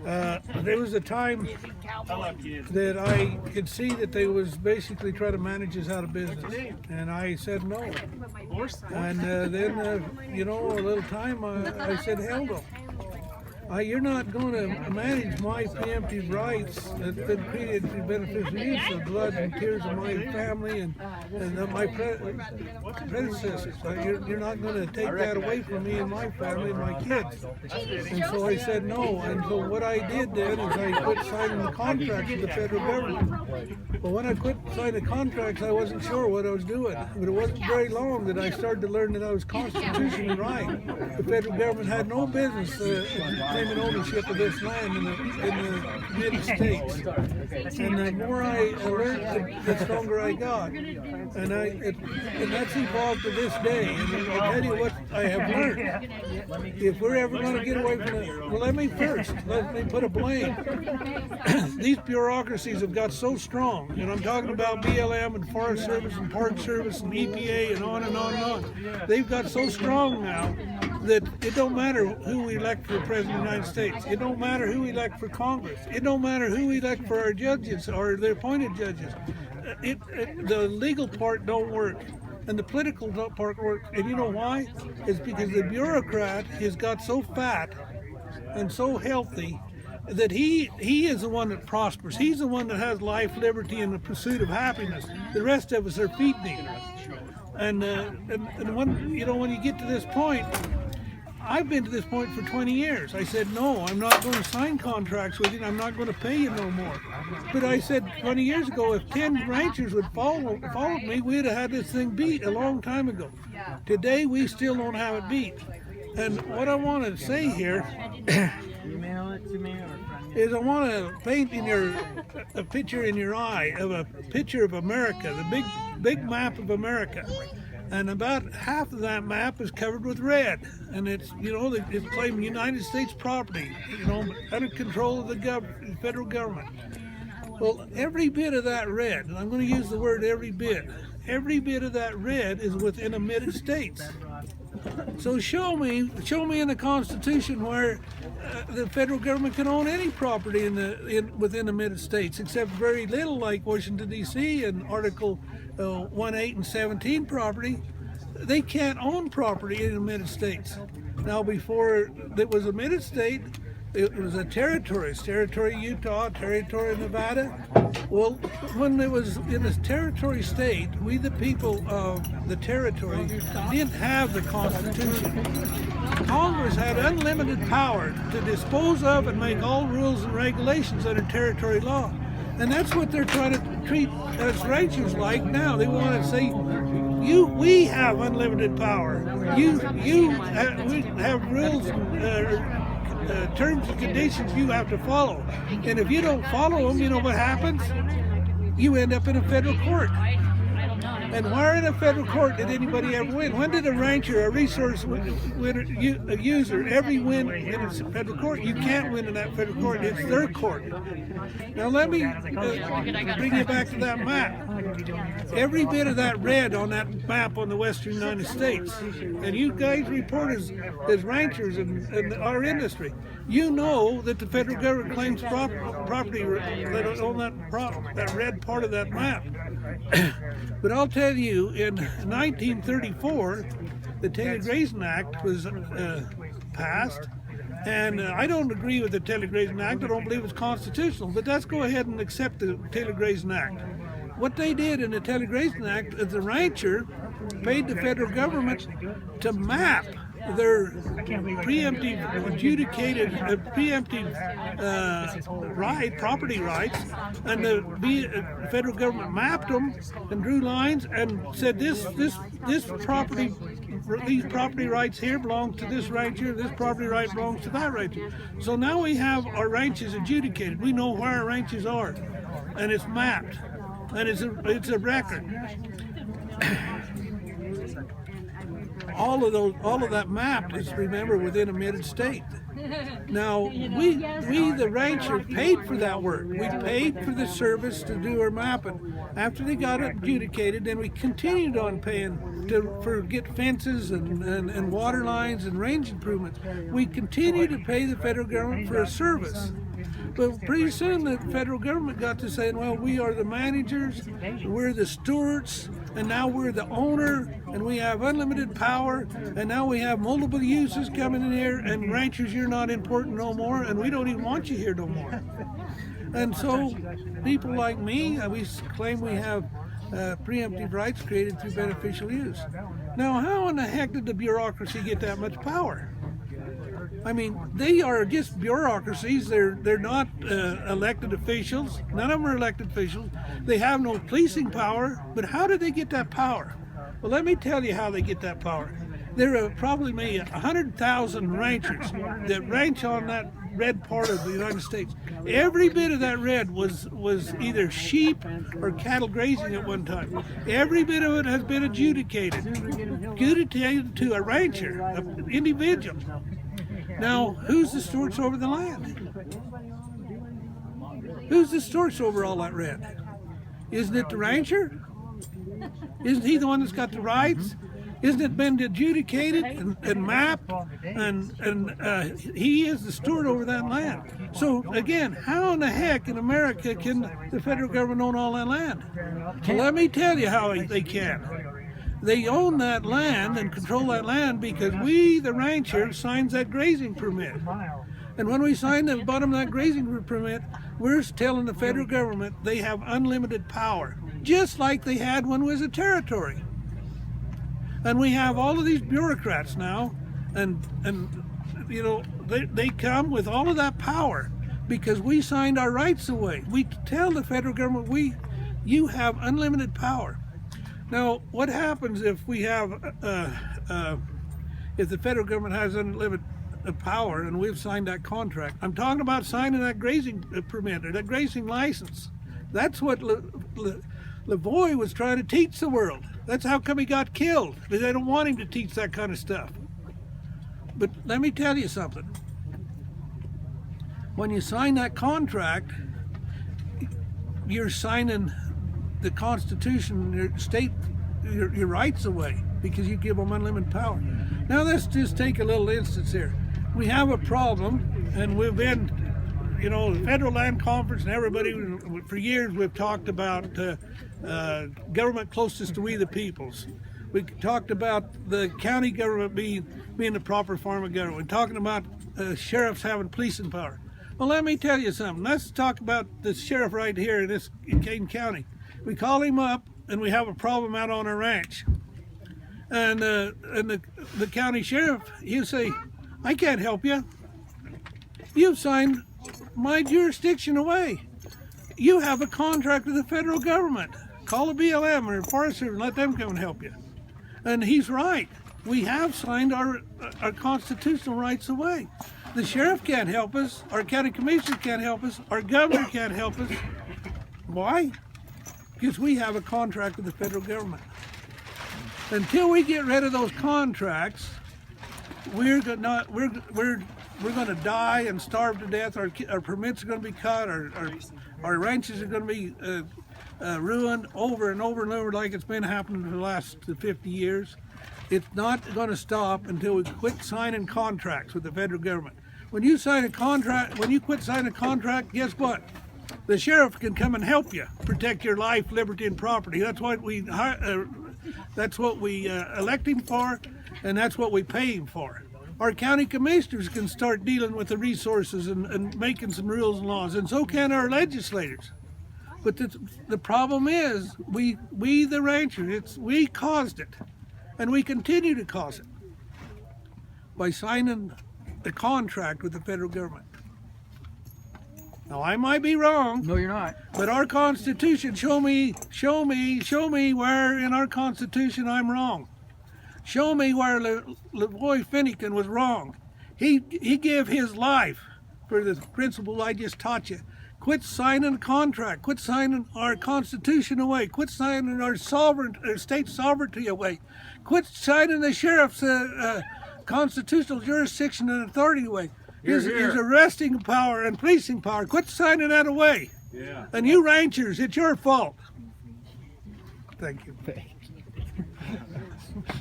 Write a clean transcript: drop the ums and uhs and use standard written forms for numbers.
There was a time that I could see that they was basically trying to manage us out of business, and I said no. And then, you know, a little time I said, hell no. You're not going to manage my preemptive rights that have been created to beneficial use of blood and tears of my family and my predecessors. You're not going to take that away from me and my family and my kids. And so I said no. And so what I did then is I quit signing the contracts with the federal government. But when I quit signing the contracts, I wasn't sure what I was doing. But it wasn't very long that I started to learn that I was constitutionally right. The federal government had no business claiming ownership of this land in the United States. And the more I learned, the stronger I got. And that's evolved to this day. And I'll tell you what I have learned. If we're ever going to get away from it, well, let me put a blame. These bureaucracies have got so strong, and I'm talking about BLM and Forest Service and Park Service and EPA and on and on and on. They've got so strong now that it don't matter who we elect for President of the United States. It don't matter who we elect for Congress. It don't matter who we elect for our judges or the appointed judges. The legal part don't work, and the political part works. And you know why? It's because the bureaucrat has got so fat and so healthy that he is the one that prospers. He's the one that has life, liberty, and the pursuit of happiness. The rest of us are feeding him. And when you get to this point, I've been to this point for 20 years. I said, no, I'm not going to sign contracts with you. I'm not going to pay you no more. But I said 20 years ago, if 10 ranchers would followed me, we'd have had this thing beat a long time ago. Today, we still don't have it beat. And what I want to say here is I want to paint a picture in your eye of a picture of America, the big map of America. And about half of that map is covered with red, and it's claiming United States property, under control of the federal government. Well, every bit of that red, and I'm going to use the word every bit of that red is within admitted states. So show me in the Constitution where the federal government can own any property within admitted states, except very little, like Washington D.C. and Article 1, 8, and 17 property. They can't own property in admitted states. Now, before it was admitted state, it was a territory. It's territory Utah, territory Nevada. Well, when it was in a territory state, we the people of the territory didn't have the Constitution. Congress had unlimited power to dispose of and make all rules and regulations under territory law. And that's what they're trying to treat us ranchers like now. They want to say, we have unlimited power. We have rules, terms and conditions you have to follow. And if you don't follow them, you know what happens? You end up in a federal court. And where in a federal court did anybody ever win? When did a rancher, a resource user, ever win in a federal court? You can't win in that federal court. It's their court. Now let me bring you back to that map. Every bit of that red on that map on the western United States, and you guys report as ranchers in our industry, you know that the federal government claims property on that red part of that map. But I'll tell you, in 1934, the Taylor Grazing Act was passed, and I don't agree with the Taylor Grazing Act. I don't believe it's constitutional, but let's go ahead and accept the Taylor Grazing Act. What they did in the Taylor Grazing Act is the rancher paid the federal government to map their preemptive, adjudicated, property rights, and the federal government mapped them and drew lines and said this property, these property rights here belong to this rancher, this property right belongs to that rancher. So now we have our ranches adjudicated. We know where our ranches are, and it's mapped, and it's a record. All of that map is, remember, within admitted state. Now, we the ranchers paid for that work. We paid for the service to do our mapping. After they got it adjudicated, then we continued on paying for get fences and water lines and range improvements. We continued to pay the federal government for a service. But pretty soon the federal government got to saying, well, we are the managers, we're the stewards, and now we're the owner, and we have unlimited power, and now we have multiple uses coming in here, and ranchers, you're not important no more, and we don't even want you here no more. And so people like me, we claim we have preemptive rights created through beneficial use. Now, how in the heck did the bureaucracy get that much power? I mean, they are just bureaucracies. They're not elected officials. None of them are elected officials. They have no policing power. But how did they get that power? Well, let me tell you how they get that power. There are probably maybe 100,000 ranchers that ranch on that red part of the United States. Every bit of that red was either sheep or cattle grazing at one time. Every bit of it has been adjudicated to a rancher, an individual. Now, who's the stewards over the land? Who's the stewards over all that red? Isn't it the rancher? Isn't he the one that's got the rights? Isn't it been adjudicated and mapped? And he is the steward over that land. So again, how in the heck in America can the federal government own all that land? Well, let me tell you how they can. They own that land and control that land because we, the ranchers, signs that grazing permit. And when we sign the bottom of that grazing permit, we're telling the federal government they have unlimited power, just like they had when it was a territory. And we have all of these bureaucrats now, and you know, they come with all of that power because we signed our rights away. We tell the federal government, you have unlimited power. Now, what happens if we have, if the federal government has unlimited power and we've signed that contract? I'm talking about signing that grazing permit or that grazing license. That's what LaVoy was trying to teach the world. That's how come he got killed, because they don't want him to teach that kind of stuff. But let me tell you something. When you sign that contract, you're signing the Constitution, your state, your rights away, because you give them unlimited power. Now let's just take a little instance here. We have a problem, and we've been, you know, the Federal Land Conference and everybody, for years we've talked about government closest to we the peoples. We talked about the county government being the proper form of government. We're talking about sheriffs having policing power. Well, let me tell you something. Let's talk about the sheriff right here in Kane County. We call him up and we have a problem out on our ranch. And the county sheriff, he'll say, I can't help you. You've signed my jurisdiction away. You have a contract with the federal government. Call a BLM or a Forest Service and let them come and help you. And he's right. We have signed our constitutional rights away. The sheriff can't help us. Our county commissioner can't help us. Our governor can't help us. Why? Because we have a contract with the federal government. Until we get rid of those contracts, we're going to die and starve to death. Our permits are going to be cut. Our ranches are going to be ruined over and over and over, like it's been happening for the last 50 years. It's not going to stop until we quit signing contracts with the federal government. When you sign a contract, when you quit signing a contract, guess what? The sheriff can come and help you protect your life, liberty, and property. That's what we elect him for, and that's what we pay him for. Our county commissioners can start dealing with the resources and making some rules and laws, and so can our legislators. But the problem is, we the ranchers, we caused it, and we continue to cause it by signing the contract with the federal government. Now, I might be wrong. No, you're not. But our Constitution, show me where in our Constitution I'm wrong. Show me where LaVoy Finicum was wrong. He gave his life for the principle I just taught you. Quit signing a contract. Quit signing our Constitution away. Quit signing our state sovereignty away. Quit signing the sheriff's constitutional jurisdiction and authority away. is arresting power and policing power. Quit signing that away. Yeah. And you ranchers, it's your fault. Thank you.